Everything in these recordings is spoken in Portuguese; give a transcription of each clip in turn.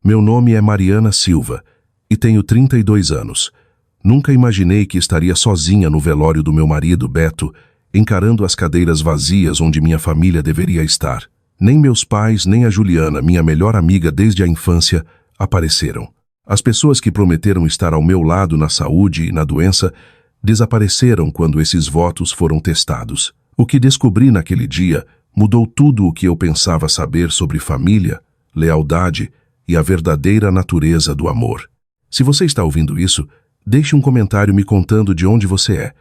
Meu nome é Mariana Silva e tenho 32 anos. Nunca imaginei que estaria sozinha no velório do meu marido, Beto, encarando as cadeiras vazias onde minha família deveria estar. Nem meus pais, nem a Juliana, minha melhor amiga desde a infância, apareceram. As pessoas que prometeram estar ao meu lado na saúde e na doença desapareceram quando esses votos foram testados. O que descobri naquele dia mudou tudo o que eu pensava saber sobre família, lealdade e a verdadeira natureza do amor. Se você está ouvindo isso, deixe um comentário me contando de onde você é.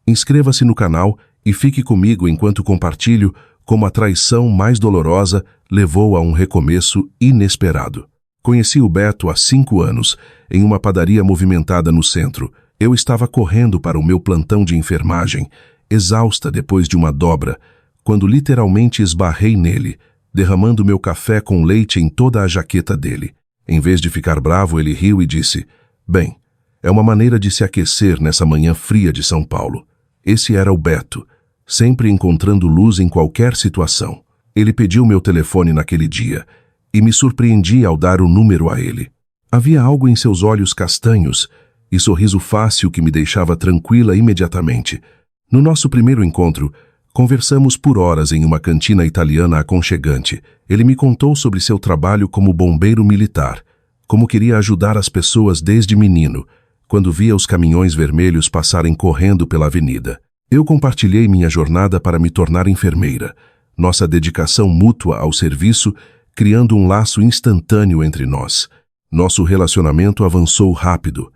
Inscreva-se no canal e fique comigo enquanto compartilho como a traição mais dolorosa levou a um recomeço inesperado. Conheci o Beto há 5 anos, em uma padaria movimentada no centro. Eu estava correndo para o meu plantão de enfermagem, exausta depois de uma dobra, quando literalmente esbarrei nele, derramando meu café com leite em toda a jaqueta dele. Em vez de ficar bravo, ele riu e disse: "Bem, é uma maneira de se aquecer nessa manhã fria de São Paulo." Esse era o Beto, sempre encontrando luz em qualquer situação. Ele pediu meu telefone naquele dia e me surpreendi ao dar o número a ele. Havia algo em seus olhos castanhos e sorriso fácil que me deixava tranquila imediatamente. No nosso primeiro encontro, conversamos por horas em uma cantina italiana aconchegante. Ele me contou sobre seu trabalho como bombeiro militar, como queria ajudar as pessoas desde menino, quando via os caminhões vermelhos passarem correndo pela avenida. Eu compartilhei minha jornada para me tornar enfermeira, nossa dedicação mútua ao serviço, criando um laço instantâneo entre nós. Nosso relacionamento avançou rápido.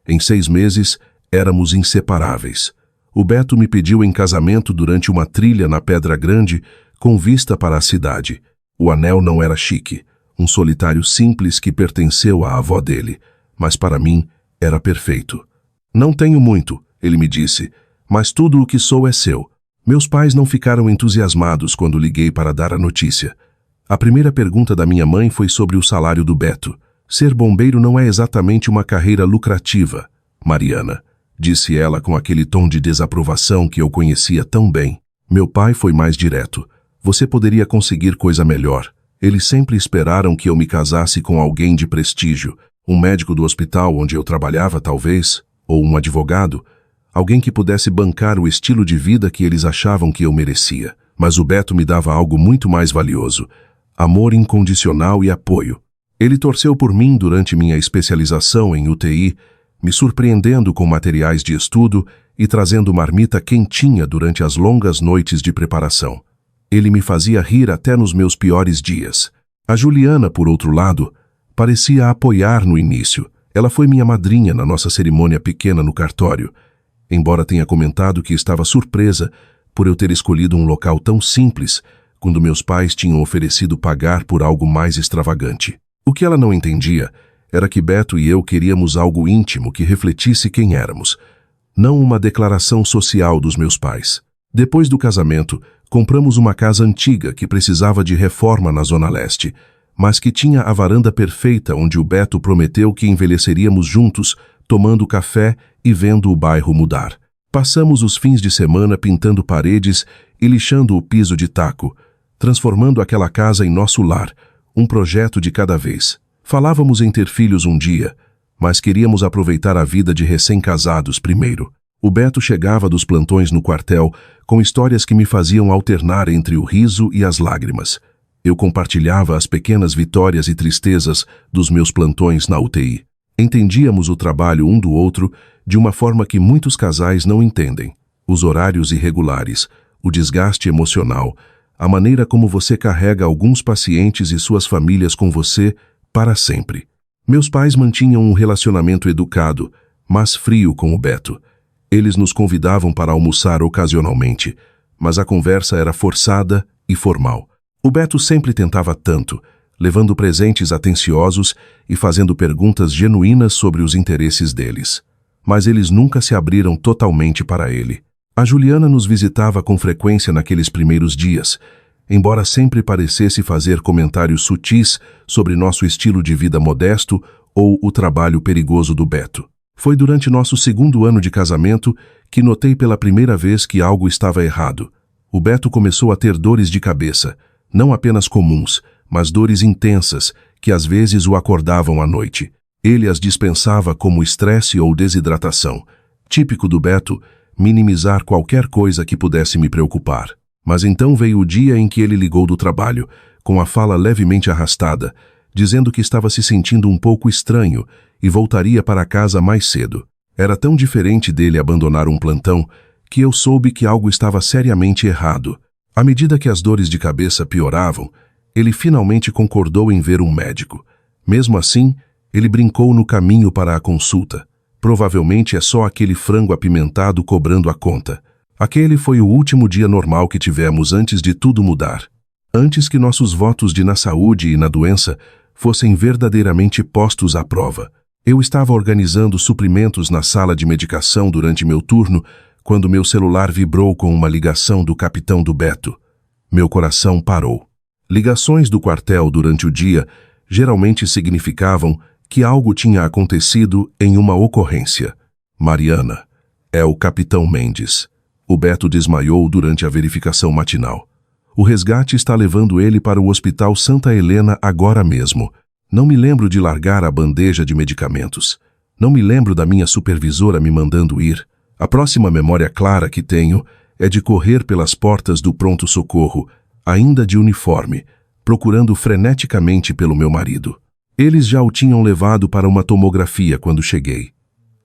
Em 6 meses, éramos inseparáveis. O Beto me pediu em casamento durante uma trilha na Pedra Grande, com vista para a cidade. O anel não era chique, um solitário simples que pertenceu à avó dele, mas para mim era perfeito. "Não tenho muito", ele me disse, "mas tudo o que sou é seu." Meus pais não ficaram entusiasmados quando liguei para dar a notícia. A primeira pergunta da minha mãe foi sobre o salário do Beto. "Ser bombeiro não é exatamente uma carreira lucrativa, Mariana", disse ela com aquele tom de desaprovação que eu conhecia tão bem. Meu pai foi mais direto. "Você poderia conseguir coisa melhor. Eles sempre esperaram que eu me casasse com alguém de prestígio, um médico do hospital onde eu trabalhava talvez, ou um advogado, alguém que pudesse bancar o estilo de vida que eles achavam que eu merecia. Mas o Beto me dava algo muito mais valioso: amor incondicional e apoio. Ele torceu por mim durante minha especialização em UTI, me surpreendendo com materiais de estudo e trazendo marmita quentinha durante as longas noites de preparação. Ele me fazia rir até nos meus piores dias. A Juliana, por outro lado, parecia apoiar no início. Ela foi minha madrinha na nossa cerimônia pequena no cartório, embora tenha comentado que estava surpresa por eu ter escolhido um local tão simples, quando meus pais tinham oferecido pagar por algo mais extravagante. O que ela não entendia era que Beto e eu queríamos algo íntimo que refletisse quem éramos, não uma declaração social dos meus pais. Depois do casamento, compramos uma casa antiga que precisava de reforma na Zona Leste, mas que tinha a varanda perfeita onde o Beto prometeu que envelheceríamos juntos, tomando café e vendo o bairro mudar. Passamos os fins de semana pintando paredes e lixando o piso de taco, transformando aquela casa em nosso lar, um projeto de cada vez. Falávamos em ter filhos um dia, mas queríamos aproveitar a vida de recém-casados primeiro. O Beto chegava dos plantões no quartel com histórias que me faziam alternar entre o riso e as lágrimas. Eu compartilhava as pequenas vitórias e tristezas dos meus plantões na UTI. Entendíamos o trabalho um do outro de uma forma que muitos casais não entendem. Os horários irregulares, o desgaste emocional, a maneira como você carrega alguns pacientes e suas famílias com você para sempre. Meus pais mantinham um relacionamento educado, mas frio com o Beto. Eles nos convidavam para almoçar ocasionalmente, mas a conversa era forçada e formal. O Beto sempre tentava tanto, levando presentes atenciosos e fazendo perguntas genuínas sobre os interesses deles. Mas eles nunca se abriram totalmente para ele. A Juliana nos visitava com frequência naqueles primeiros dias, embora sempre parecesse fazer comentários sutis sobre nosso estilo de vida modesto ou o trabalho perigoso do Beto. Foi durante nosso 2º ano de casamento que notei pela primeira vez que algo estava errado. O Beto começou a ter dores de cabeça, não apenas comuns, mas dores intensas, que às vezes o acordavam à noite. Ele as dispensava como estresse ou desidratação. Típico do Beto, minimizar qualquer coisa que pudesse me preocupar. Mas então veio o dia em que ele ligou do trabalho, com a fala levemente arrastada, dizendo que estava se sentindo um pouco estranho e voltaria para casa mais cedo. Era tão diferente dele abandonar um plantão que eu soube que algo estava seriamente errado. À medida que as dores de cabeça pioravam, ele finalmente concordou em ver um médico. Mesmo assim, ele brincou no caminho para a consulta. Provavelmente é só aquele frango apimentado cobrando a conta. Aquele foi o último dia normal que tivemos antes de tudo mudar. Antes que nossos votos de na saúde e na doença fossem verdadeiramente postos à prova. Eu estava organizando suprimentos na sala de medicação durante meu turno, quando meu celular vibrou com uma ligação do capitão do Beto. Meu coração parou. Ligações do quartel durante o dia geralmente significavam que algo tinha acontecido em uma ocorrência. Mariana, é o capitão Mendes. O Beto desmaiou durante a verificação matinal. O resgate está levando ele para o Hospital Santa Helena agora mesmo. Não me lembro de largar a bandeja de medicamentos. Não me lembro da minha supervisora me mandando ir. A próxima memória clara que tenho é de correr pelas portas do pronto-socorro, ainda de uniforme, procurando freneticamente pelo meu marido. Eles já o tinham levado para uma tomografia quando cheguei.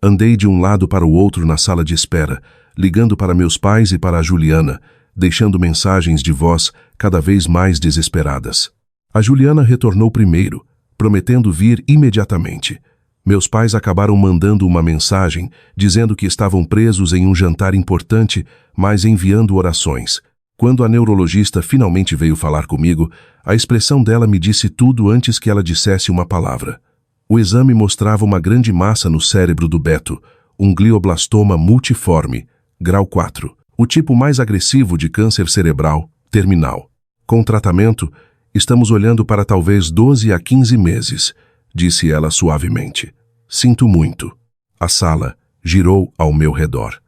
Andei de um lado para o outro na sala de espera, ligando para meus pais e para a Juliana, deixando mensagens de voz cada vez mais desesperadas. A Juliana retornou primeiro, prometendo vir imediatamente. Meus pais acabaram mandando uma mensagem dizendo que estavam presos em um jantar importante, mas enviando orações. Quando a neurologista finalmente veio falar comigo, a expressão dela me disse tudo antes que ela dissesse uma palavra. O exame mostrava uma grande massa no cérebro do Beto, um glioblastoma multiforme, grau 4, o tipo mais agressivo de câncer cerebral, terminal. Com tratamento, estamos olhando para talvez 12 a 15 meses, disse ela suavemente. Sinto muito. A sala girou ao meu redor.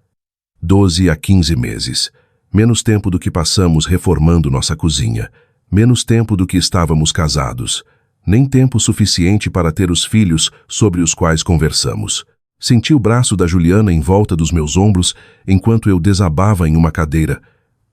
12 a 15 meses. Menos tempo do que passamos reformando nossa cozinha. Menos tempo do que estávamos casados. Nem tempo suficiente para ter os filhos sobre os quais conversamos. Senti o braço da Juliana em volta dos meus ombros enquanto eu desabava em uma cadeira,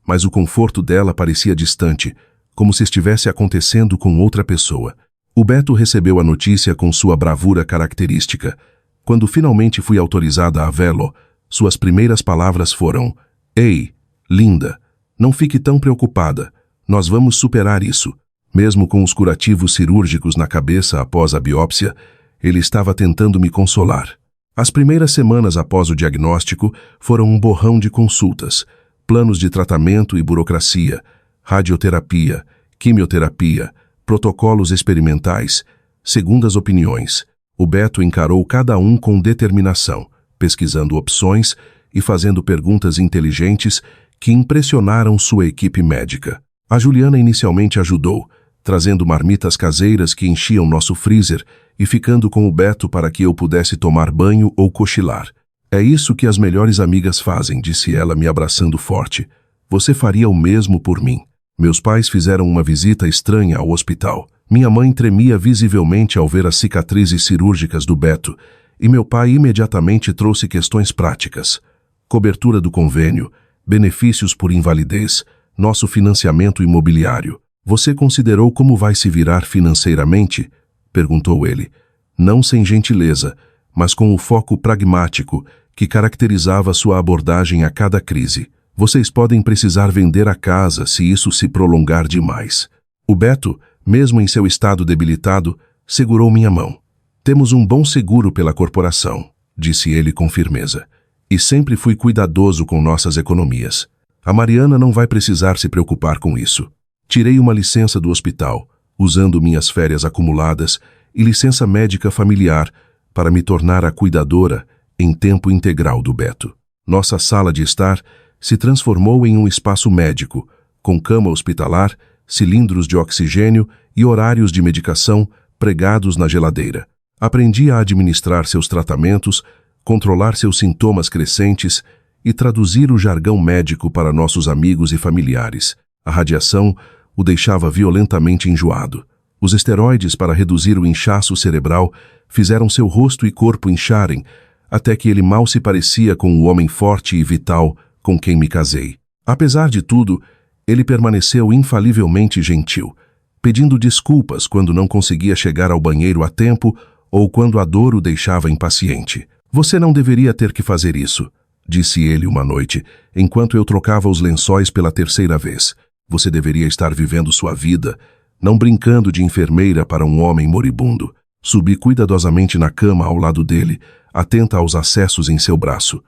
mas o conforto dela parecia distante, como se estivesse acontecendo com outra pessoa. O Beto recebeu a notícia com sua bravura característica. Quando finalmente fui autorizada a vê-lo, suas primeiras palavras foram: "Ei, linda, não fique tão preocupada. Nós vamos superar isso." Mesmo com os curativos cirúrgicos na cabeça após a biópsia, ele estava tentando me consolar. As primeiras semanas após o diagnóstico foram um borrão de consultas, planos de tratamento e burocracia, radioterapia, quimioterapia, protocolos experimentais, segundas opiniões. O Beto encarou cada um com determinação, pesquisando opções e fazendo perguntas inteligentes que impressionaram sua equipe médica. A Juliana inicialmente ajudou, trazendo marmitas caseiras que enchiam nosso freezer e ficando com o Beto para que eu pudesse tomar banho ou cochilar. "É isso que as melhores amigas fazem", disse ela me abraçando forte. "Você faria o mesmo por mim." Meus pais fizeram uma visita estranha ao hospital. Minha mãe tremia visivelmente ao ver as cicatrizes cirúrgicas do Beto, e meu pai imediatamente trouxe questões práticas. Cobertura do convênio, benefícios por invalidez, nosso financiamento imobiliário. "Você considerou como vai se virar financeiramente?" perguntou ele. Não sem gentileza, mas com o foco pragmático que caracterizava sua abordagem a cada crise. "Vocês podem precisar vender a casa se isso se prolongar demais." O Beto, mesmo em seu estado debilitado, segurou minha mão. "Temos um bom seguro pela corporação", disse ele com firmeza. "E sempre fui cuidadoso com nossas economias. A Mariana não vai precisar se preocupar com isso." Tirei uma licença do hospital, usando minhas férias acumuladas e licença médica familiar para me tornar a cuidadora em tempo integral do Beto. Nossa sala de estar se transformou em um espaço médico, com cama hospitalar, cilindros de oxigênio e horários de medicação pregados na geladeira. Aprendi a administrar seus tratamentos, controlar seus sintomas crescentes e traduzir o jargão médico para nossos amigos e familiares. A radiação o deixava violentamente enjoado. Os esteroides para reduzir o inchaço cerebral fizeram seu rosto e corpo incharem, até que ele mal se parecia com o homem forte e vital com quem me casei. Apesar de tudo, ele permaneceu infalivelmente gentil, pedindo desculpas quando não conseguia chegar ao banheiro a tempo ou quando a dor o deixava impaciente. Você não deveria ter que fazer isso, disse ele uma noite, enquanto eu trocava os lençóis pela terceira vez. Você deveria estar vivendo sua vida, não brincando de enfermeira para um homem moribundo. Subi cuidadosamente na cama ao lado dele, atenta aos acessos em seu braço.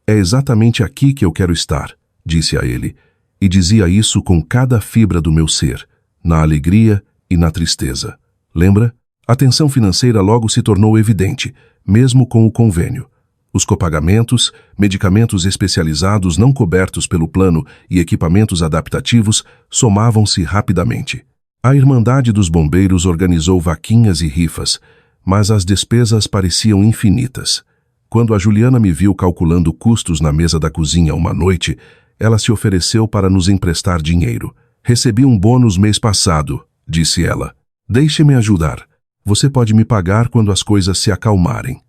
É exatamente aqui que eu quero estar, disse a ele, e dizia isso com cada fibra do meu ser, na alegria e na tristeza. Lembra? A tensão financeira logo se tornou evidente, mesmo com o convênio. Os copagamentos, medicamentos especializados não cobertos pelo plano e equipamentos adaptativos somavam-se rapidamente. A Irmandade dos Bombeiros organizou vaquinhas e rifas, mas as despesas pareciam infinitas. Quando a Juliana me viu calculando custos na mesa da cozinha uma noite, ela se ofereceu para nos emprestar dinheiro. Recebi um bônus mês passado, disse ela. Deixe-me ajudar. Você pode me pagar quando as coisas se acalmarem.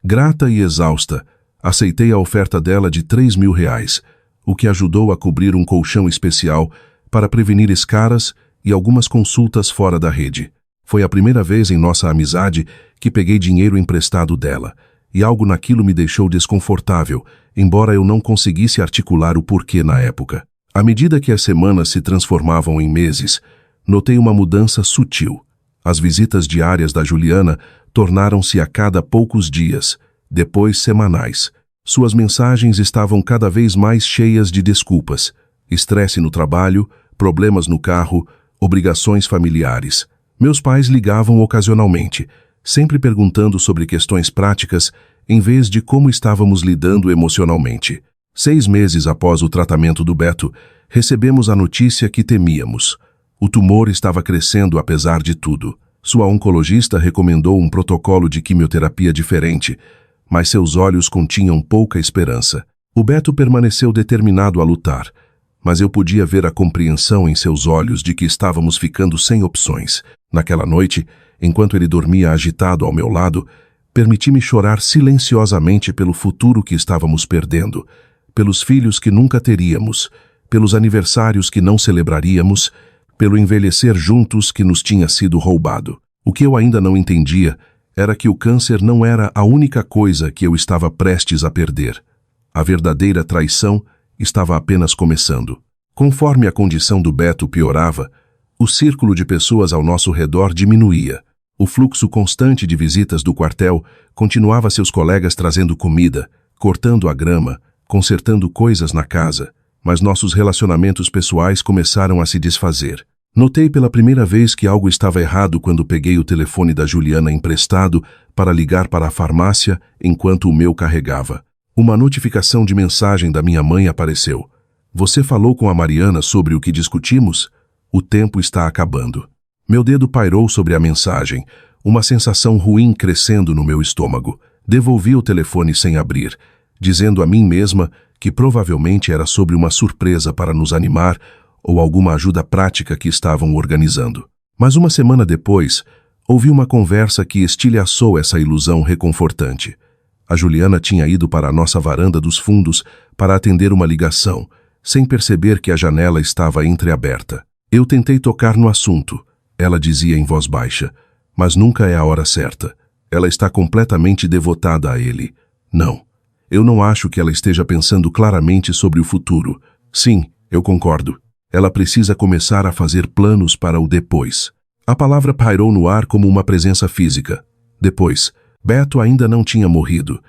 Grata e exausta, aceitei a oferta dela de R$3.000, o que ajudou a cobrir um colchão especial para prevenir escaras e algumas consultas fora da rede. Foi a primeira vez em nossa amizade que peguei dinheiro emprestado dela, e algo naquilo me deixou desconfortável, embora eu não conseguisse articular o porquê na época. À medida que as semanas se transformavam em meses, notei uma mudança sutil. As visitas diárias da Juliana tornaram-se a cada poucos dias, depois semanais. Suas mensagens estavam cada vez mais cheias de desculpas, estresse no trabalho, problemas no carro, obrigações familiares. Meus pais ligavam ocasionalmente, sempre perguntando sobre questões práticas, em vez de como estávamos lidando emocionalmente. 6 meses após o tratamento do Beto, recebemos a notícia que temíamos. O tumor estava crescendo apesar de tudo. Sua oncologista recomendou um protocolo de quimioterapia diferente, mas seus olhos continham pouca esperança. O Beto permaneceu determinado a lutar, mas eu podia ver a compreensão em seus olhos de que estávamos ficando sem opções. Naquela noite, enquanto ele dormia agitado ao meu lado, permiti-me chorar silenciosamente pelo futuro que estávamos perdendo, pelos filhos que nunca teríamos, pelos aniversários que não celebraríamos, pelo envelhecer juntos que nos tinha sido roubado. O que eu ainda não entendia era que o câncer não era a única coisa que eu estava prestes a perder. A verdadeira traição estava apenas começando. Conforme a condição do Beto piorava, o círculo de pessoas ao nosso redor diminuía. O fluxo constante de visitas do quartel continuava seus colegas trazendo comida, cortando a grama, consertando coisas na casa, mas nossos relacionamentos pessoais começaram a se desfazer. Notei pela primeira vez que algo estava errado quando peguei o telefone da Juliana emprestado para ligar para a farmácia enquanto o meu carregava. Uma notificação de mensagem da minha mãe apareceu. Você falou com a Mariana sobre o que discutimos? O tempo está acabando. Meu dedo pairou sobre a mensagem, uma sensação ruim crescendo no meu estômago. Devolvi o telefone sem abrir, dizendo a mim mesma que provavelmente era sobre uma surpresa para nos animar ou alguma ajuda prática que estavam organizando. Mas uma semana depois, ouvi uma conversa que estilhaçou essa ilusão reconfortante. A Juliana tinha ido para a nossa varanda dos fundos para atender uma ligação, sem perceber que a janela estava entreaberta. Eu tentei tocar no assunto, ela dizia em voz baixa, mas nunca é a hora certa. Ela está completamente devotada a ele. Não, eu não acho que ela esteja pensando claramente sobre o futuro. Sim, eu concordo. Ela precisa começar a fazer planos para o depois. A palavra pairou no ar como uma presença física. Depois, Beto ainda não tinha morrido,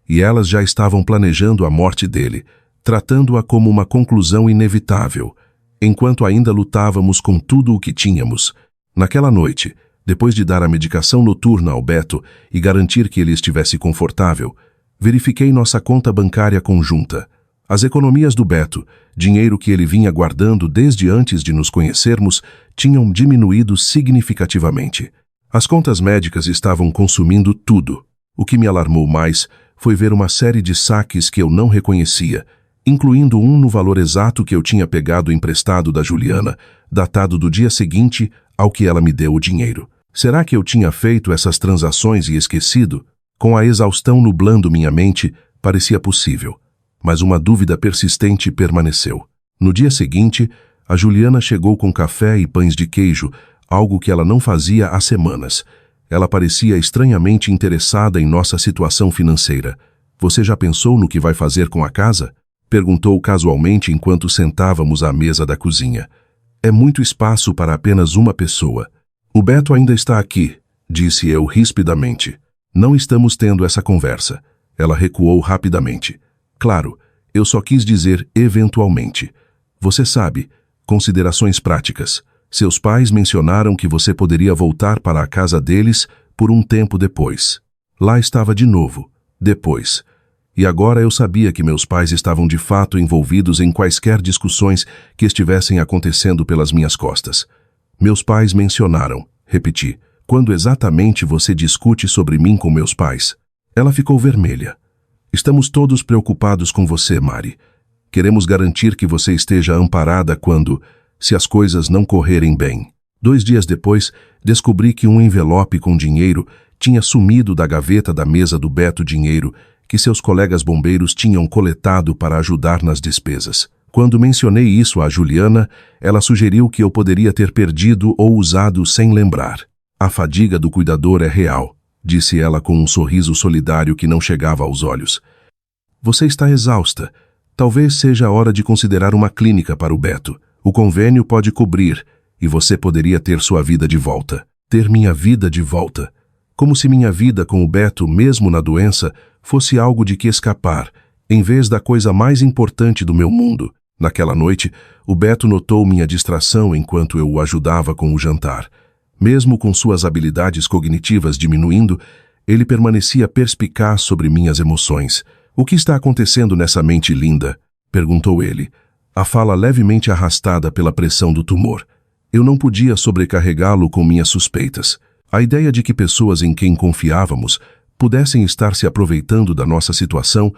e elas já estavam planejando a morte dele, tratando-a como uma conclusão inevitável, enquanto ainda lutávamos com tudo o que tínhamos. Naquela noite, depois de dar a medicação noturna ao Beto e garantir que ele estivesse confortável, verifiquei nossa conta bancária conjunta. As economias do Beto, dinheiro que ele vinha guardando desde antes de nos conhecermos, tinham diminuído significativamente. As contas médicas estavam consumindo tudo. O que me alarmou mais foi ver uma série de saques que eu não reconhecia, incluindo um no valor exato que eu tinha pegado emprestado da Juliana, datado do dia seguinte ao que ela me deu o dinheiro. Será que eu tinha feito essas transações e esquecido? Com a exaustão nublando minha mente, parecia possível. Mas uma dúvida persistente permaneceu. No dia seguinte, a Juliana chegou com café e pães de queijo, algo que ela não fazia há semanas. Ela parecia estranhamente interessada em nossa situação financeira. Você já pensou no que vai fazer com a casa? Perguntou casualmente enquanto sentávamos à mesa da cozinha. É muito espaço para apenas uma pessoa. O Beto ainda está aqui, disse eu rispidamente. Não estamos tendo essa conversa. Ela recuou rapidamente. Claro, eu só quis dizer eventualmente. Você sabe, considerações práticas. Seus pais mencionaram que você poderia voltar para a casa deles por um tempo depois. Lá estava de novo, depois. E agora eu sabia que meus pais estavam de fato envolvidos em quaisquer discussões que estivessem acontecendo pelas minhas costas. Meus pais mencionaram, repeti, quando exatamente você discute sobre mim com meus pais? Ela ficou vermelha. Estamos todos preocupados com você, Mari. Queremos garantir que você esteja amparada quando, se as coisas não correrem bem. 2 dias depois, descobri que um envelope com dinheiro tinha sumido da gaveta da mesa do Beto, dinheiro que seus colegas bombeiros tinham coletado para ajudar nas despesas. Quando mencionei isso à Juliana, ela sugeriu que eu poderia ter perdido ou usado sem lembrar. A fadiga do cuidador é real, disse ela com um sorriso solidário que não chegava aos olhos. Você está exausta. Talvez seja a hora de considerar uma clínica para o Beto. O convênio pode cobrir, e você poderia ter sua vida de volta. Ter minha vida de volta. Como se minha vida com o Beto, mesmo na doença, fosse algo de que escapar, em vez da coisa mais importante do meu mundo. Naquela noite, o Beto notou minha distração enquanto eu o ajudava com o jantar. Mesmo com suas habilidades cognitivas diminuindo, ele permanecia perspicaz sobre minhas emoções. O que está acontecendo nessa mente linda? Perguntou ele, a fala levemente arrastada pela pressão do tumor. Eu não podia sobrecarregá-lo com minhas suspeitas. A ideia de que pessoas em quem confiávamos pudessem estar se aproveitando da nossa situação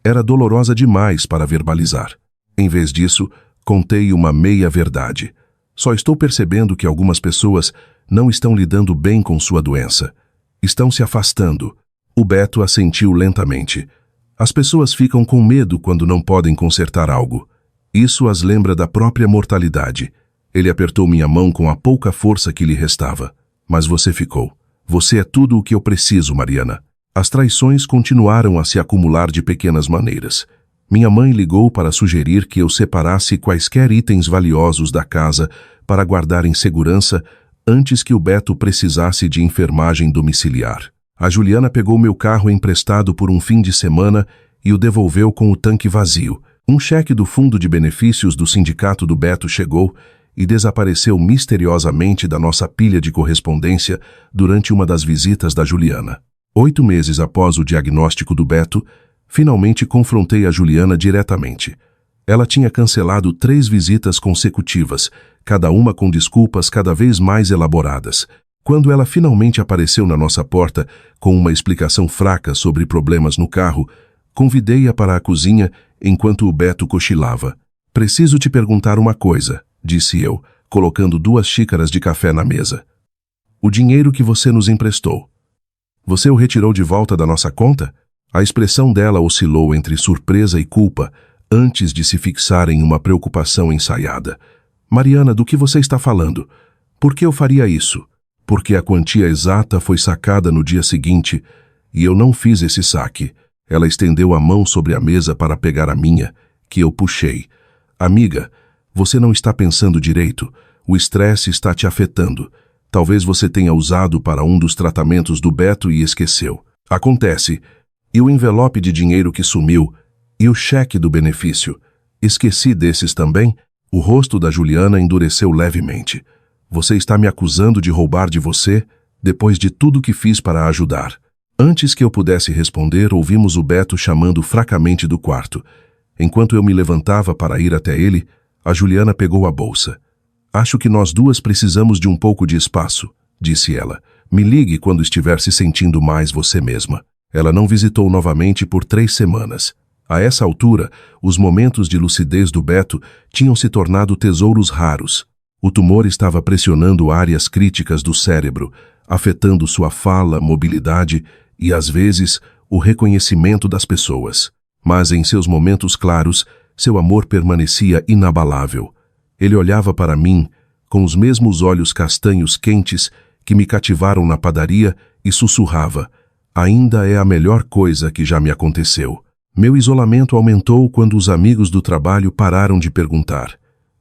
era dolorosa demais para verbalizar. Em vez disso, contei uma meia-verdade. Só estou percebendo que algumas pessoas não estão lidando bem com sua doença. Estão se afastando. O Beto assentiu lentamente. As pessoas ficam com medo quando não podem consertar algo. Isso as lembra da própria mortalidade. Ele apertou minha mão com a pouca força que lhe restava. Mas você ficou. Você é tudo o que eu preciso, Mariana. As traições continuaram a se acumular de pequenas maneiras. Minha mãe ligou para sugerir que eu separasse quaisquer itens valiosos da casa para guardar em segurança antes que o Beto precisasse de enfermagem domiciliar. A Juliana pegou meu carro emprestado por um fim de semana e o devolveu com o tanque vazio. Um cheque do fundo de benefícios do sindicato do Beto chegou e desapareceu misteriosamente da nossa pilha de correspondência durante uma das visitas da Juliana. 8 meses após o diagnóstico do Beto, finalmente confrontei a Juliana diretamente. Ela tinha cancelado 3 visitas consecutivas, cada uma com desculpas cada vez mais elaboradas. Quando ela finalmente apareceu na nossa porta com uma explicação fraca sobre problemas no carro, convidei-a para a cozinha enquanto o Beto cochilava. Preciso te perguntar uma coisa, disse eu, colocando 2 xícaras de café na mesa. O dinheiro que você nos emprestou, você o retirou de volta da nossa conta? A expressão dela oscilou entre surpresa e culpa, antes de se fixar em uma preocupação ensaiada. Mariana, do que você está falando? Por que eu faria isso? Porque a quantia exata foi sacada no dia seguinte, e eu não fiz esse saque. Ela estendeu a mão sobre a mesa para pegar a minha, que eu puxei. Amiga, você não está pensando direito. O estresse está te afetando. Talvez você tenha usado para um dos tratamentos do Beto e esqueceu. Acontece. E o envelope de dinheiro que sumiu? E o cheque do benefício? Esqueci desses também? O rosto da Juliana endureceu levemente. Você está me acusando de roubar de você, depois de tudo que fiz para ajudar. Antes que eu pudesse responder, ouvimos o Beto chamando fracamente do quarto. Enquanto eu me levantava para ir até ele, a Juliana pegou a bolsa. Acho que nós 2 precisamos de um pouco de espaço, disse ela. Me ligue quando estiver se sentindo mais você mesma. Ela não visitou novamente por 3 semanas. A essa altura, os momentos de lucidez do Beto tinham se tornado tesouros raros. O tumor estava pressionando áreas críticas do cérebro, afetando sua fala, mobilidade e, às vezes, o reconhecimento das pessoas. Mas em seus momentos claros, seu amor permanecia inabalável. Ele olhava para mim com os mesmos olhos castanhos quentes que me cativaram na padaria e sussurrava: "Ainda é a melhor coisa que já me aconteceu." Meu isolamento aumentou quando os amigos do trabalho pararam de perguntar.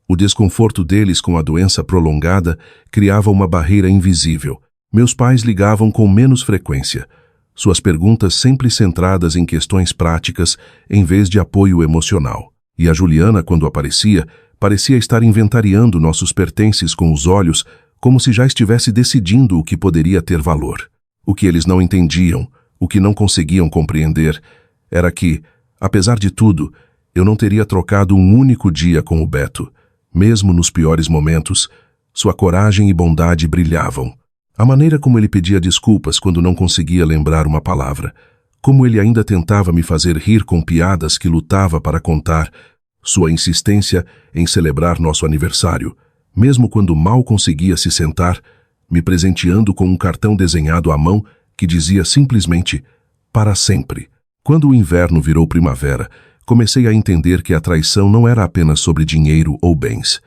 O desconforto deles com a doença prolongada criava uma barreira invisível. Meus pais ligavam com menos frequência, suas perguntas sempre centradas em questões práticas em vez de apoio emocional. E a Juliana, quando aparecia, parecia estar inventariando nossos pertences com os olhos, como se já estivesse decidindo o que poderia ter valor. O que eles não entendiam, o que não conseguiam compreender, era que, apesar de tudo, eu não teria trocado um único dia com o Beto. Mesmo nos piores momentos, sua coragem e bondade brilhavam. A maneira como ele pedia desculpas quando não conseguia lembrar uma palavra, como ele ainda tentava me fazer rir com piadas que lutava para contar, sua insistência em celebrar nosso aniversário, mesmo quando mal conseguia se sentar, me presenteando com um cartão desenhado à mão que dizia simplesmente "para sempre". Quando o inverno virou primavera, comecei a entender que a traição não era apenas sobre dinheiro ou bens.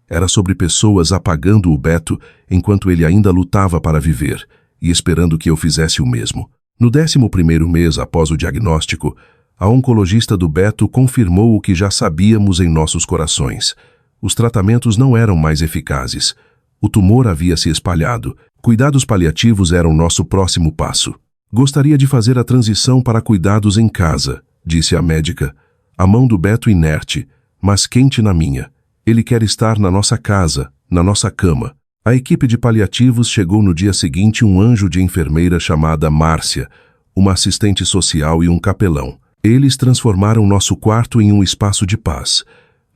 Era sobre pessoas apagando o Beto enquanto ele ainda lutava para viver e esperando que eu fizesse o mesmo. No 11º mês após o diagnóstico, a oncologista do Beto confirmou o que já sabíamos em nossos corações. Os tratamentos não eram mais eficazes. O tumor havia se espalhado. Cuidados paliativos eram nosso próximo passo. "Gostaria de fazer a transição para cuidados em casa", disse a médica. A mão do Beto inerte, mas quente na minha. "Ele quer estar na nossa casa, na nossa cama." A equipe de paliativos chegou no dia seguinte um anjo de enfermeira chamada Márcia, uma assistente social e um capelão. Eles transformaram nosso quarto em um espaço de paz,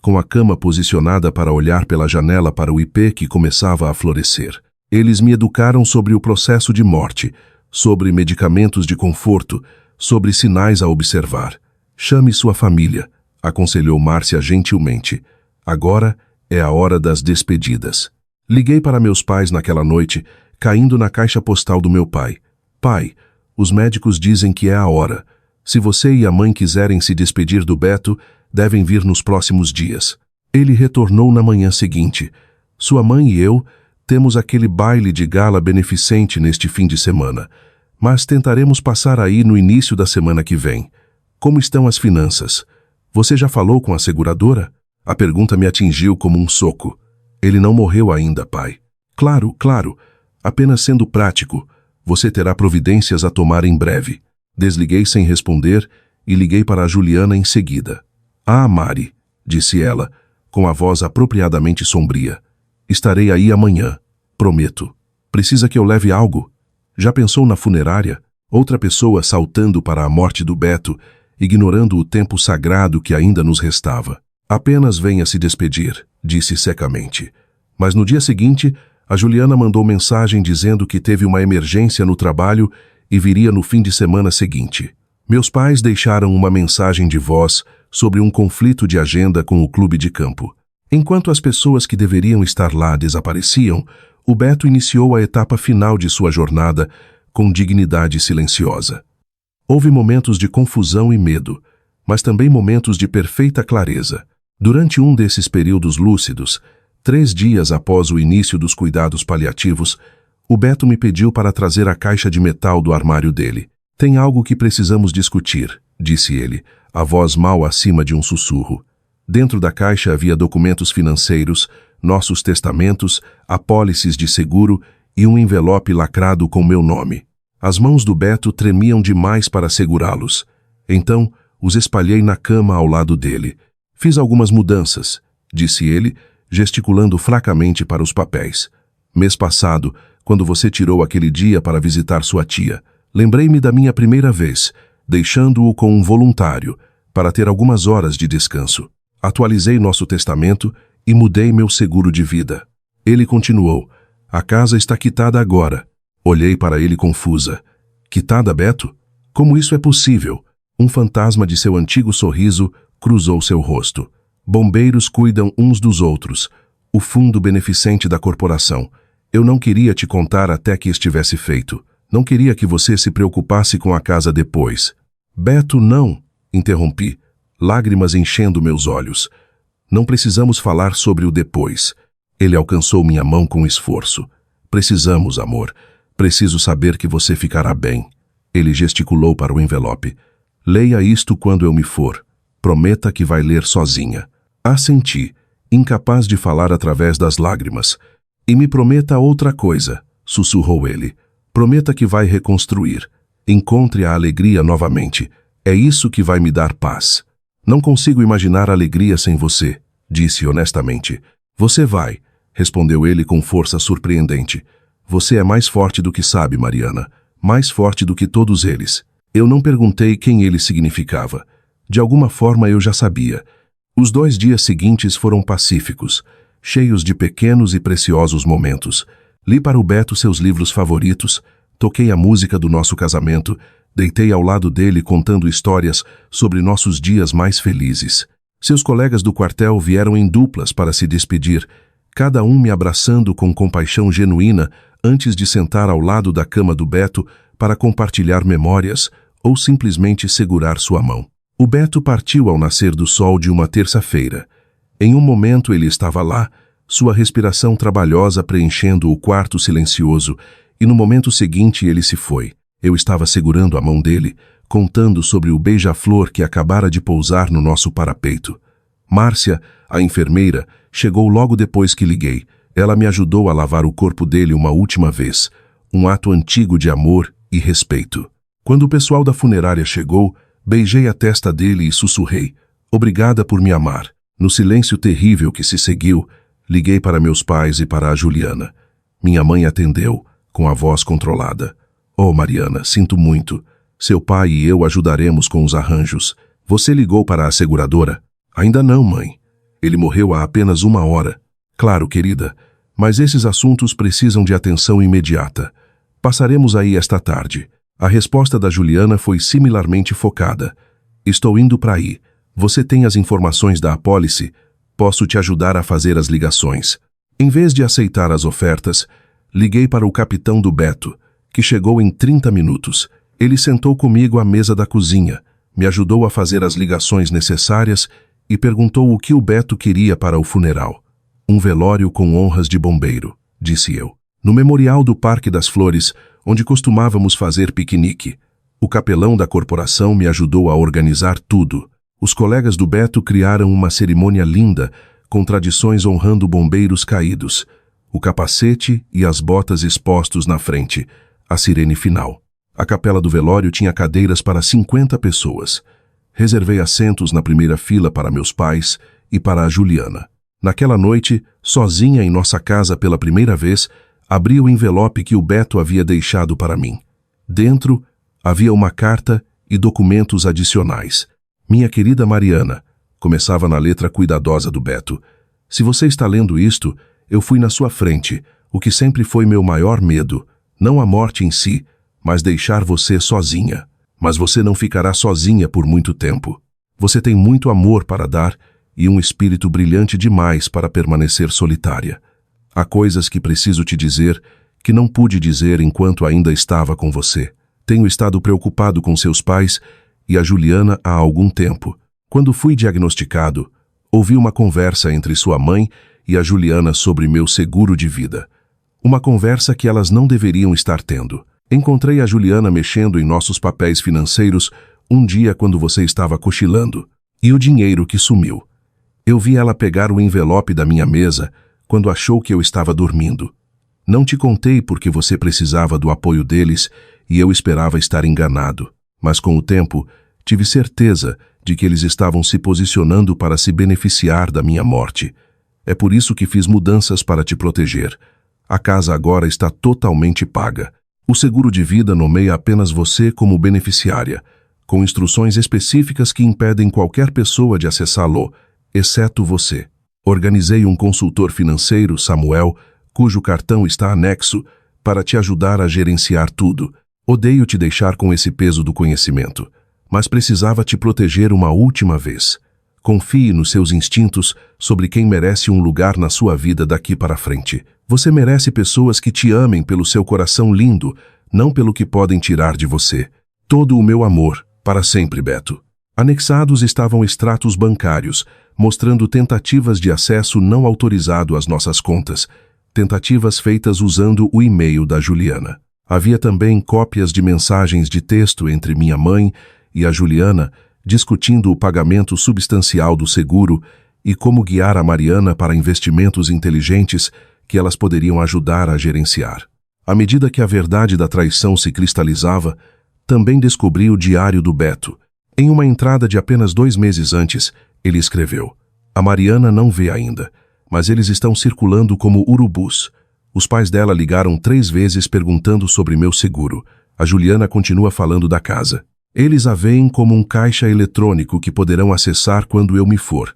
com a cama posicionada para olhar pela janela para o ipê que começava a florescer. Eles me educaram sobre o processo de morte, sobre medicamentos de conforto, sobre sinais a observar. "Chame sua família", aconselhou Márcia gentilmente. "Agora é a hora das despedidas." Liguei para meus pais naquela noite, caindo na caixa postal do meu pai. "Pai, os médicos dizem que é a hora. Se você e a mãe quiserem se despedir do Beto, devem vir nos próximos dias." Ele retornou na manhã seguinte. "Sua mãe e eu temos aquele baile de gala beneficente neste fim de semana, mas tentaremos passar aí no início da semana que vem. Como estão as finanças? Você já falou com a seguradora?" A pergunta me atingiu como um soco. "Ele não morreu ainda, pai." Claro, apenas sendo prático. Você terá providências a tomar em breve." Desliguei sem responder e liguei para a Juliana em seguida. "Ah, Mari", disse ela, com a voz apropriadamente sombria. "Estarei aí amanhã, prometo. Precisa que eu leve algo? Já pensou na funerária?" Outra pessoa saltando para a morte do Beto, ignorando o tempo sagrado que ainda nos restava. "Apenas venha se despedir", disse secamente. Mas no dia seguinte, a Juliana mandou mensagem dizendo que teve uma emergência no trabalho e viria no fim de semana seguinte. Meus pais deixaram uma mensagem de voz sobre um conflito de agenda com o clube de campo. Enquanto as pessoas que deveriam estar lá desapareciam, o Beto iniciou a etapa final de sua jornada com dignidade silenciosa. Houve momentos de confusão e medo, mas também momentos de perfeita clareza. Durante um desses períodos lúcidos, 3 dias após o início dos cuidados paliativos, o Beto me pediu para trazer a caixa de metal do armário dele. "Tem algo que precisamos discutir", disse ele, a voz mal acima de um sussurro. Dentro da caixa havia documentos financeiros, nossos testamentos, apólices de seguro e um envelope lacrado com meu nome. As mãos do Beto tremiam demais para segurá-los. Então, os espalhei na cama ao lado dele. "Fiz algumas mudanças", disse ele, gesticulando fracamente para os papéis. "Mês passado, quando você tirou aquele dia para visitar sua tia, lembrei-me da minha primeira vez, deixando-o com um voluntário, para ter algumas horas de descanso. Atualizei nosso testamento e mudei meu seguro de vida." Ele continuou: "A casa está quitada agora." Olhei para ele confusa. "Quitada, Beto? Como isso é possível?" Um fantasma de seu antigo sorriso cruzou seu rosto. Bombeiros cuidam uns dos outros. O fundo beneficente da corporação. Eu não queria te contar até que estivesse feito. Não queria que você se preocupasse com a casa depois. Beto, não, interrompi, lágrimas enchendo meus olhos. Não precisamos falar sobre o depois. Ele alcançou minha mão com esforço. Precisamos, amor. Preciso saber que você ficará bem. Ele gesticulou para o envelope. Leia isto quando eu me for. Prometa que vai ler sozinha. Assenti, incapaz de falar através das lágrimas. E me prometa outra coisa, sussurrou ele. Prometa que vai reconstruir. Encontre a alegria novamente. É isso que vai me dar paz. Não consigo imaginar alegria sem você, disse honestamente. Você vai, respondeu ele com força surpreendente. Você é mais forte do que sabe, Mariana. Mais forte do que todos eles. Eu não perguntei quem ele significava. De alguma forma eu já sabia. Os 2 dias seguintes foram pacíficos, cheios de pequenos e preciosos momentos. Li para o Beto seus livros favoritos, toquei a música do nosso casamento, deitei ao lado dele contando histórias sobre nossos dias mais felizes. Seus colegas do quartel vieram em duplas para se despedir, cada um me abraçando com compaixão genuína antes de sentar ao lado da cama do Beto para compartilhar memórias ou simplesmente segurar sua mão. O Beto partiu ao nascer do sol de uma terça-feira. Em um momento ele estava lá, sua respiração trabalhosa preenchendo o quarto silencioso, e no momento seguinte ele se foi. Eu estava segurando a mão dele, contando sobre o beija-flor que acabara de pousar no nosso parapeito. Márcia, a enfermeira, chegou logo depois que liguei. Ela me ajudou a lavar o corpo dele uma última vez, um ato antigo de amor e respeito. Quando o pessoal da funerária chegou, beijei a testa dele e sussurrei, obrigada por me amar. No silêncio terrível que se seguiu, liguei para meus pais e para a Juliana. Minha mãe atendeu, com a voz controlada. Oh, Mariana, sinto muito. Seu pai e eu ajudaremos com os arranjos. Você ligou para a seguradora? Ainda não, mãe. Ele morreu há apenas 1 hora. Claro, querida, mas esses assuntos precisam de atenção imediata. Passaremos aí esta tarde. A resposta da Juliana foi similarmente focada. Estou indo para aí. Você tem as informações da apólice? Posso te ajudar a fazer as ligações. Em vez de aceitar as ofertas, liguei para o capitão do Beto, que chegou em 30 minutos. Ele sentou comigo à mesa da cozinha, me ajudou a fazer as ligações necessárias e perguntou o que o Beto queria para o funeral. Um velório com honras de bombeiro, disse eu. No memorial do Parque das Flores, onde costumávamos fazer piquenique. O capelão da corporação me ajudou a organizar tudo. Os colegas do Beto criaram uma cerimônia linda, com tradições honrando bombeiros caídos. O capacete e as botas expostos na frente, a sirene final. A capela do velório tinha cadeiras para 50 pessoas. Reservei assentos na primeira fila para meus pais e para a Juliana. Naquela noite, sozinha em nossa casa pela primeira vez, abri o envelope que o Beto havia deixado para mim. Dentro, havia uma carta e documentos adicionais. Minha querida Mariana, começava na letra cuidadosa do Beto. Se você está lendo isto, eu fui na sua frente, o que sempre foi meu maior medo, não a morte em si, mas deixar você sozinha. Mas você não ficará sozinha por muito tempo. Você tem muito amor para dar e um espírito brilhante demais para permanecer solitária. Há coisas que preciso te dizer que não pude dizer enquanto ainda estava com você. Tenho estado preocupado com seus pais e a Juliana há algum tempo. Quando fui diagnosticado, ouvi uma conversa entre sua mãe e a Juliana sobre meu seguro de vida. Uma conversa que elas não deveriam estar tendo. Encontrei a Juliana mexendo em nossos papéis financeiros um dia quando você estava cochilando, e o dinheiro que sumiu. Eu vi ela pegar o envelope da minha mesa quando achou que eu estava dormindo. Não te contei porque você precisava do apoio deles e eu esperava estar enganado. Mas com o tempo, tive certeza de que eles estavam se posicionando para se beneficiar da minha morte. É por isso que fiz mudanças para te proteger. A casa agora está totalmente paga. O seguro de vida nomeia apenas você como beneficiária, com instruções específicas que impedem qualquer pessoa de acessá-lo, exceto você. Organizei um consultor financeiro, Samuel, cujo cartão está anexo, para te ajudar a gerenciar tudo. Odeio te deixar com esse peso do conhecimento, mas precisava te proteger uma última vez. Confie nos seus instintos sobre quem merece um lugar na sua vida daqui para frente. Você merece pessoas que te amem pelo seu coração lindo, não pelo que podem tirar de você. Todo o meu amor, para sempre, Beto. Anexados estavam extratos bancários, mostrando tentativas de acesso não autorizado às nossas contas, tentativas feitas usando o e-mail da Juliana. Havia também cópias de mensagens de texto entre minha mãe e a Juliana, discutindo o pagamento substancial do seguro e como guiar a Mariana para investimentos inteligentes que elas poderiam ajudar a gerenciar. À medida que a verdade da traição se cristalizava, também descobri o diário do Beto. Em uma entrada de apenas 2 meses antes, ele escreveu: "A Mariana não vê ainda, mas eles estão circulando como urubus. Os pais dela ligaram 3 vezes perguntando sobre meu seguro. A Juliana continua falando da casa. Eles a veem como um caixa eletrônico que poderão acessar quando eu me for.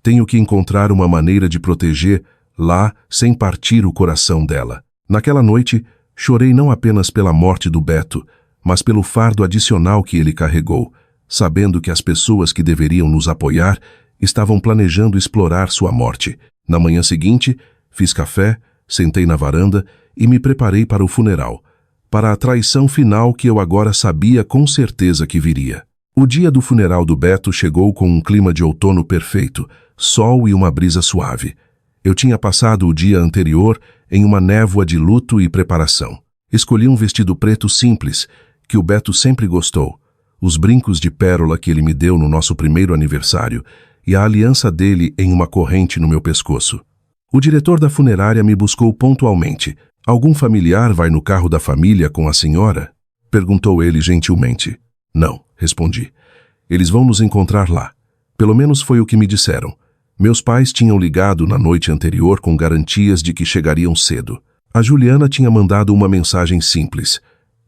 Tenho que encontrar uma maneira de proteger lá sem partir o coração dela." Naquela noite, chorei não apenas pela morte do Beto, mas pelo fardo adicional que ele carregou, sabendo que as pessoas que deveriam nos apoiar estavam planejando explorar sua morte. Na manhã seguinte, fiz café, sentei na varanda e me preparei para o funeral, para a traição final que eu agora sabia com certeza que viria. O dia do funeral do Beto chegou com um clima de outono perfeito, sol e uma brisa suave. Eu tinha passado o dia anterior em uma névoa de luto e preparação. Escolhi um vestido preto simples, que o Beto sempre gostou, os brincos de pérola que ele me deu no nosso primeiro aniversário e a aliança dele em uma corrente no meu pescoço. O diretor da funerária me buscou pontualmente. "Algum familiar vai no carro da família com a senhora?" perguntou ele gentilmente. "Não", respondi. "Eles vão nos encontrar lá. Pelo menos foi o que me disseram. Meus pais tinham ligado na noite anterior com garantias de que chegariam cedo. A Juliana tinha mandado uma mensagem simples: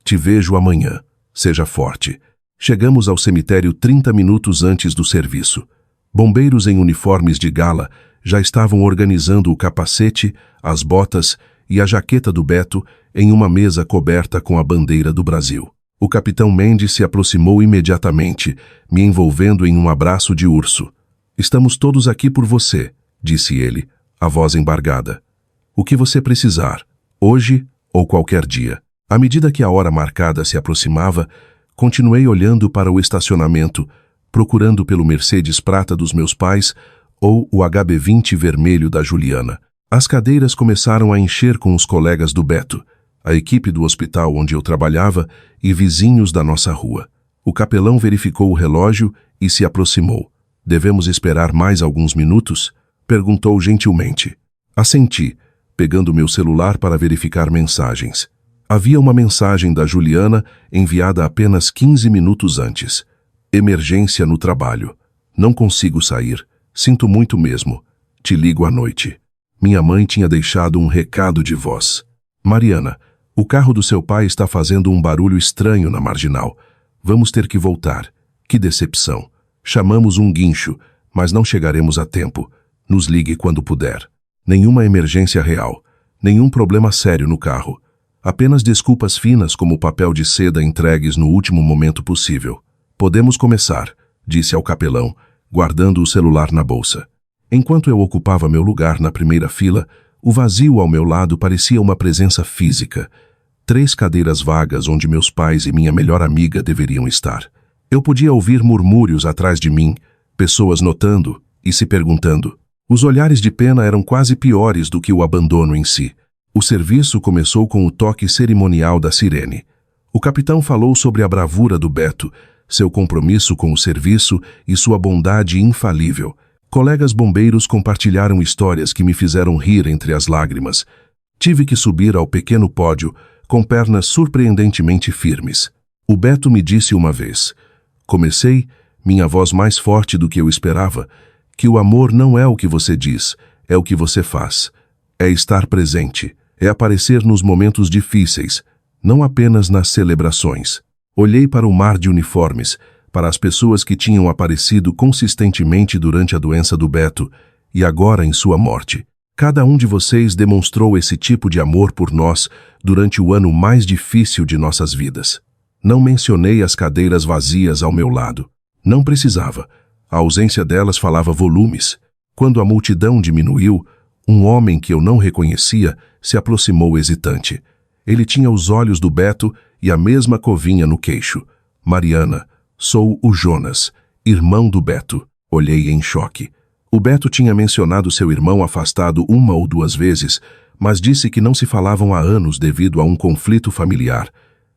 'Te vejo amanhã. Seja forte.' Chegamos ao cemitério 30 minutos antes do serviço. Bombeiros em uniformes de gala já estavam organizando o capacete, as botas e a jaqueta do Beto em uma mesa coberta com a bandeira do Brasil. O capitão Mendes se aproximou imediatamente, me envolvendo em um abraço de urso. "Estamos todos aqui por você", disse ele, a voz embargada. "O que você precisar, hoje ou qualquer dia." À medida que a hora marcada se aproximava, continuei olhando para o estacionamento, procurando pelo Mercedes prata dos meus pais ou o HB20 vermelho da Juliana. As cadeiras começaram a encher com os colegas do Beto, a equipe do hospital onde eu trabalhava e vizinhos da nossa rua. O capelão verificou o relógio e se aproximou. "Devemos esperar mais alguns minutos?" perguntou gentilmente. Assenti, pegando meu celular para verificar mensagens. Havia uma mensagem da Juliana enviada apenas 15 minutos antes. "Emergência no trabalho. Não consigo sair. Sinto muito mesmo. Te ligo à noite." Minha mãe tinha deixado um recado de voz. "Mariana, o carro do seu pai está fazendo um barulho estranho na marginal. Vamos ter que voltar. Que decepção. Chamamos um guincho, mas não chegaremos a tempo. Nos ligue quando puder. Nenhuma emergência real. Nenhum problema sério no carro. Apenas desculpas finas como papel de seda entregues no último momento possível. Podemos começar", disse ao capelão, guardando o celular na bolsa. Enquanto eu ocupava meu lugar na primeira fila, o vazio ao meu lado parecia uma presença física. 3 cadeiras vagas onde meus pais e minha melhor amiga deveriam estar. Eu podia ouvir murmúrios atrás de mim, pessoas notando e se perguntando. Os olhares de pena eram quase piores do que o abandono em si. O serviço começou com o toque cerimonial da sirene. O capitão falou sobre a bravura do Beto, seu compromisso com o serviço e sua bondade infalível. Colegas bombeiros compartilharam histórias que me fizeram rir entre as lágrimas. Tive que subir ao pequeno pódio com pernas surpreendentemente firmes. O Beto me disse uma vez: "Comecei, minha voz mais forte do que eu esperava, que o amor não é o que você diz, é o que você faz. É estar presente, é aparecer nos momentos difíceis, não apenas nas celebrações." Olhei para o mar de uniformes, para as pessoas que tinham aparecido consistentemente durante a doença do Beto e agora em sua morte. Cada um de vocês demonstrou esse tipo de amor por nós durante o ano mais difícil de nossas vidas. Não mencionei as cadeiras vazias ao meu lado. Não precisava. A ausência delas falava volumes. Quando a multidão diminuiu, um homem que eu não reconhecia se aproximou hesitante. Ele tinha os olhos do Beto e a mesma covinha no queixo. Mariana, sou o Jonas, irmão do Beto. Olhei em choque. O Beto tinha mencionado seu irmão afastado 1 ou 2 vezes, mas disse que não se falavam há anos devido a um conflito familiar.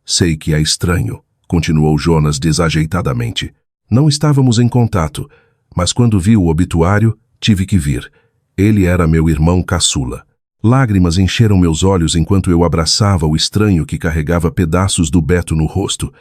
Sei que é estranho, continuou Jonas desajeitadamente. Não estávamos em contato, mas quando vi o obituário, tive que vir. Ele era meu irmão caçula. Lágrimas encheram meus olhos enquanto eu abraçava o estranho que carregava pedaços do Beto no rosto.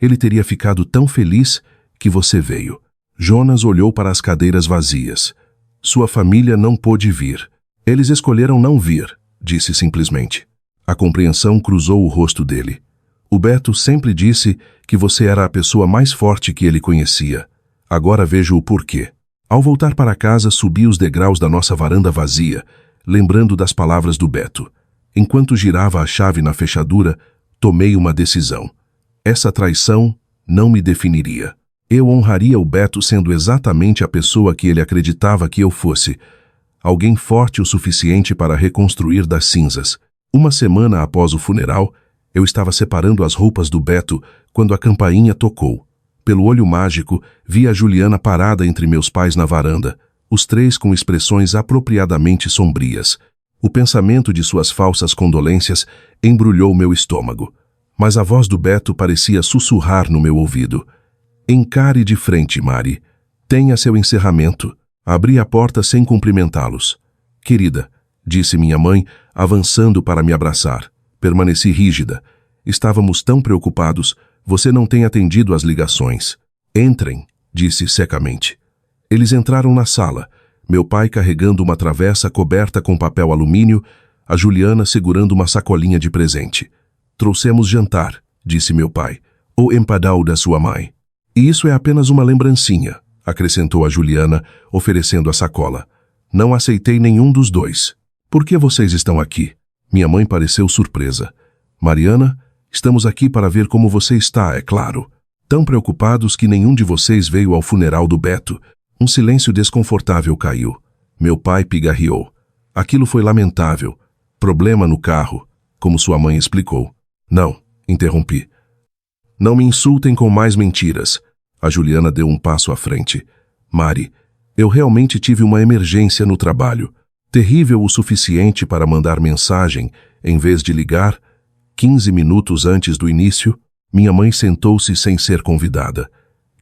Ele teria ficado tão feliz que você veio. Jonas olhou para as cadeiras vazias. Sua família não pôde vir. Eles escolheram não vir, disse simplesmente. A compreensão cruzou o rosto dele. O Beto sempre disse que você era a pessoa mais forte que ele conhecia. Agora vejo o porquê. Ao voltar para casa, subi os degraus da nossa varanda vazia, lembrando das palavras do Beto. Enquanto girava a chave na fechadura, tomei uma decisão. Essa traição não me definiria. Eu honraria o Beto sendo exatamente a pessoa que ele acreditava que eu fosse. Alguém forte o suficiente para reconstruir das cinzas. 1 semana após o funeral, eu estava separando as roupas do Beto quando a campainha tocou. Pelo olho mágico, vi a Juliana parada entre meus pais na varanda, os 3 com expressões apropriadamente sombrias. O pensamento de suas falsas condolências embrulhou meu estômago. Mas a voz do Beto parecia sussurrar no meu ouvido. Encare de frente, Mari. Tenha seu encerramento. Abri a porta sem cumprimentá-los. Querida, disse minha mãe, avançando para me abraçar. Permaneci rígida. Estávamos tão preocupados. Você não tem atendido às ligações. Entrem, disse secamente. Eles entraram na sala, meu pai carregando uma travessa coberta com papel alumínio, a Juliana segurando uma sacolinha de presente. Trouxemos jantar, disse meu pai, o empadão da sua mãe. E isso é apenas uma lembrancinha, acrescentou a Juliana, oferecendo a sacola. Não aceitei nenhum dos 2. Por que vocês estão aqui? Minha mãe pareceu surpresa. Mariana, estamos aqui para ver como você está, é claro. Tão preocupados que nenhum de vocês veio ao funeral do Beto. Um silêncio desconfortável caiu. Meu pai pigarreou. Aquilo foi lamentável. Problema no carro, como sua mãe explicou. Não, interrompi. Não me insultem com mais mentiras. A Juliana deu um passo à frente. Mari, eu realmente tive uma emergência no trabalho. Terrível o suficiente para mandar mensagem, em vez de ligar. 15 minutos antes do início, minha mãe sentou-se sem ser convidada.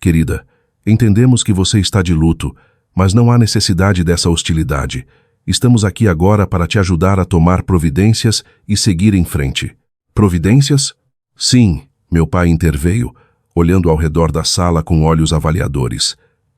Querida, entendemos que você está de luto, mas não há necessidade dessa hostilidade. Estamos aqui agora para te ajudar a tomar providências e seguir em frente. Providências? Sim, meu pai interveio, olhando ao redor da sala com olhos avaliadores.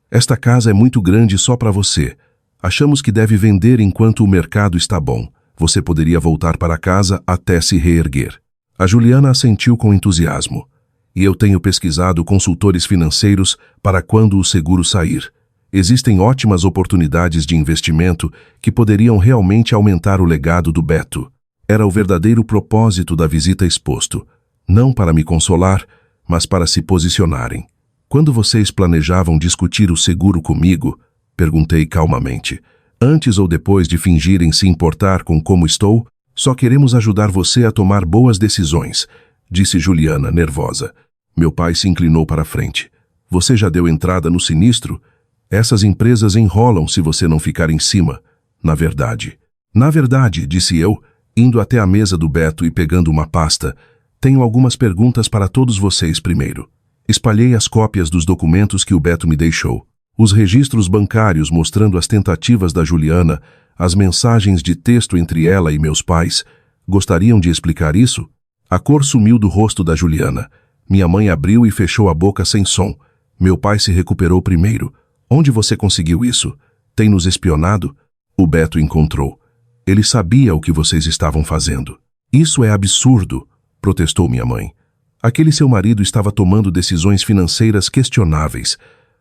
Esta casa é muito grande só para você. Achamos que deve vender enquanto o mercado está bom. Você poderia voltar para casa até se reerguer. A Juliana assentiu com entusiasmo. E eu tenho pesquisado consultores financeiros para quando o seguro sair. Existem ótimas oportunidades de investimento que poderiam realmente aumentar o legado do Beto. Era o verdadeiro propósito da visita exposto. Não para me consolar, mas para se posicionarem. Quando vocês planejavam discutir o seguro comigo, perguntei calmamente. Antes ou depois de fingirem se importar com como estou, só queremos ajudar você a tomar boas decisões, disse Juliana, nervosa. Meu pai se inclinou para a frente. Você já deu entrada no sinistro? Essas empresas enrolam se você não ficar em cima. Na verdade, disse eu, indo até a mesa do Beto e pegando uma pasta, tenho algumas perguntas para todos vocês primeiro. Espalhei as cópias dos documentos que o Beto me deixou. Os registros bancários mostrando as tentativas da Juliana, as mensagens de texto entre ela e meus pais. Gostariam de explicar isso? A cor sumiu do rosto da Juliana. Minha mãe abriu e fechou a boca sem som. Meu pai se recuperou primeiro. Onde você conseguiu isso? Tem nos espionado? O Beto encontrou. Ele sabia o que vocês estavam fazendo. Isso é absurdo, protestou minha mãe. Aquele seu marido estava tomando decisões financeiras questionáveis.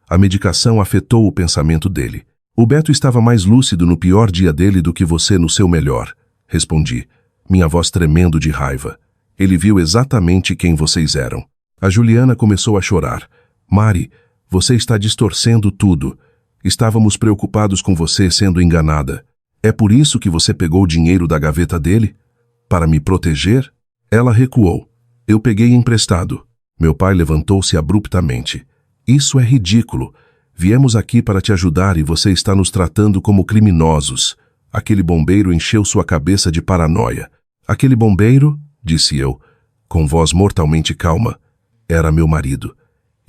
A medicação afetou o pensamento dele. O Beto estava mais lúcido no pior dia dele do que você no seu melhor, respondi, minha voz tremendo de raiva. Ele viu exatamente quem vocês eram. A Juliana começou a chorar. Mari, você está distorcendo tudo. Estávamos preocupados com você sendo enganada. É por isso que você pegou o dinheiro da gaveta dele? Para me proteger? Ela recuou. Eu peguei emprestado. Meu pai levantou-se abruptamente. Isso é ridículo. Viemos aqui para te ajudar e você está nos tratando como criminosos. Aquele bombeiro encheu sua cabeça de paranoia. Aquele bombeiro, disse eu, com voz mortalmente calma, era meu marido.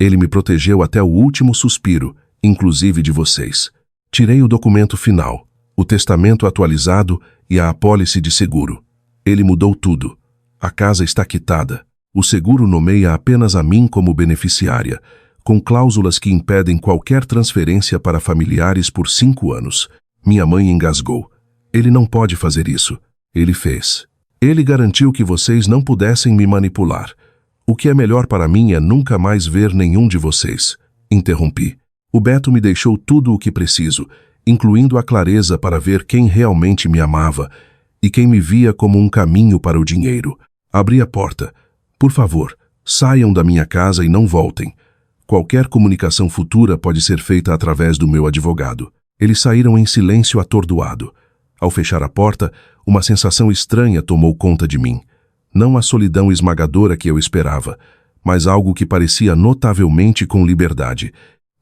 Ele me protegeu até o último suspiro, inclusive de vocês. Tirei o documento final, o testamento atualizado e a apólice de seguro. Ele mudou tudo. A casa está quitada. O seguro nomeia apenas a mim como beneficiária, com cláusulas que impedem qualquer transferência para familiares por 5 anos. Minha mãe engasgou. Ele não pode fazer isso. Ele fez. Ele garantiu que vocês não pudessem me manipular. O que é melhor para mim é nunca mais ver nenhum de vocês. Interrompi. O Beto me deixou tudo o que preciso, incluindo a clareza para ver quem realmente me amava e quem me via como um caminho para o dinheiro. Abri a porta. Por favor, saiam da minha casa e não voltem. Qualquer comunicação futura pode ser feita através do meu advogado. Eles saíram em silêncio atordoado. Ao fechar a porta, uma sensação estranha tomou conta de mim. Não a solidão esmagadora que eu esperava, mas algo que parecia notavelmente com liberdade.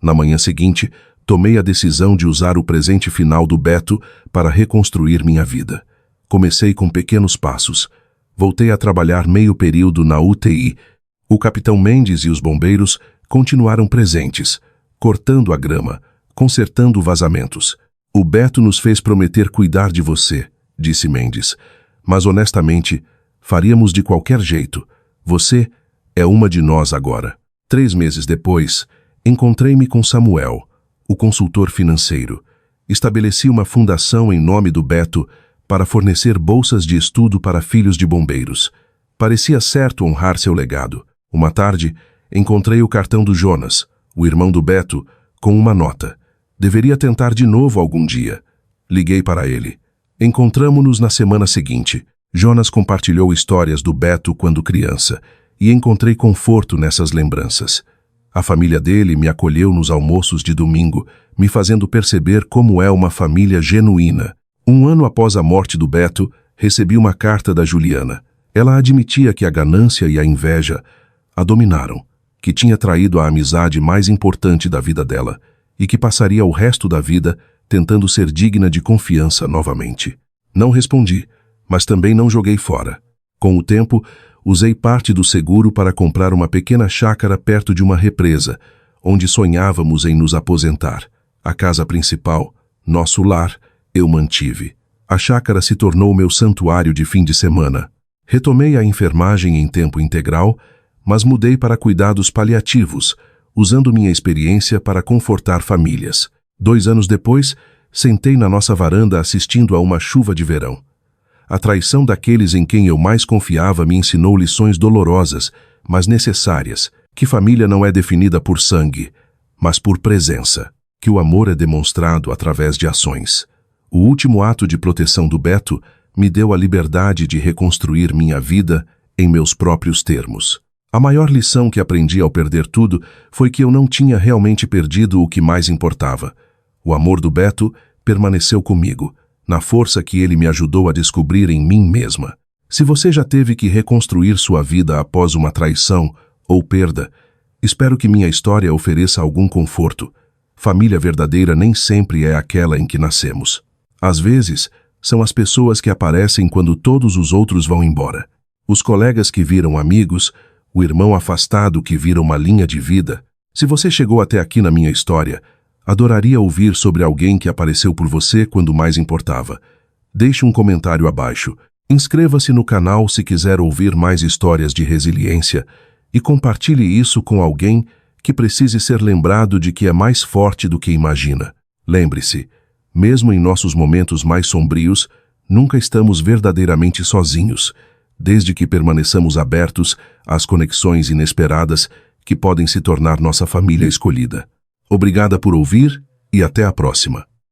Na manhã seguinte, tomei a decisão de usar o presente final do Beto para reconstruir minha vida. Comecei com pequenos passos. Voltei a trabalhar meio período na UTI. O capitão Mendes e os bombeiros continuaram presentes, cortando a grama, consertando vazamentos. O Beto nos fez prometer cuidar de você, disse Mendes. Mas honestamente, faríamos de qualquer jeito. Você é uma de nós agora. 3 meses depois, encontrei-me com Samuel, o consultor financeiro. Estabeleci uma fundação em nome do Beto para fornecer bolsas de estudo para filhos de bombeiros. Parecia certo honrar seu legado. Uma tarde, encontrei o cartão do Jonas, o irmão do Beto, com uma nota. Deveria tentar de novo algum dia. Liguei para ele. Encontramo-nos na semana seguinte. Jonas compartilhou histórias do Beto quando criança, e encontrei conforto nessas lembranças. A família dele me acolheu nos almoços de domingo, me fazendo perceber como é uma família genuína. 1 ano após a morte do Beto, recebi uma carta da Juliana. Ela admitia que a ganância e a inveja a dominaram, que tinha traído a amizade mais importante da vida dela e que passaria o resto da vida tentando ser digna de confiança novamente. Não respondi, mas também não joguei fora. Com o tempo, usei parte do seguro para comprar uma pequena chácara perto de uma represa, onde sonhávamos em nos aposentar. A casa principal, nosso lar, eu mantive. A chácara se tornou meu santuário de fim de semana. Retomei a enfermagem em tempo integral, mas mudei para cuidados paliativos, usando minha experiência para confortar famílias. 2 anos depois, sentei na nossa varanda assistindo a uma chuva de verão. A traição daqueles em quem eu mais confiava me ensinou lições dolorosas, mas necessárias, que família não é definida por sangue, mas por presença, que o amor é demonstrado através de ações. O último ato de proteção do Beto me deu a liberdade de reconstruir minha vida em meus próprios termos. A maior lição que aprendi ao perder tudo foi que eu não tinha realmente perdido o que mais importava. O amor do Beto permaneceu comigo, na força que ele me ajudou a descobrir em mim mesma. Se você já teve que reconstruir sua vida após uma traição ou perda, espero que minha história ofereça algum conforto. Família verdadeira nem sempre é aquela em que nascemos. Às vezes, são as pessoas que aparecem quando todos os outros vão embora. Os colegas que viram amigos, o irmão afastado que vira uma linha de vida. Se você chegou até aqui na minha história, adoraria ouvir sobre alguém que apareceu por você quando mais importava. Deixe um comentário abaixo. Inscreva-se no canal se quiser ouvir mais histórias de resiliência e compartilhe isso com alguém que precise ser lembrado de que é mais forte do que imagina. Lembre-se, mesmo em nossos momentos mais sombrios, nunca estamos verdadeiramente sozinhos, desde que permaneçamos abertos às conexões inesperadas que podem se tornar nossa família escolhida. Obrigada por ouvir e até a próxima.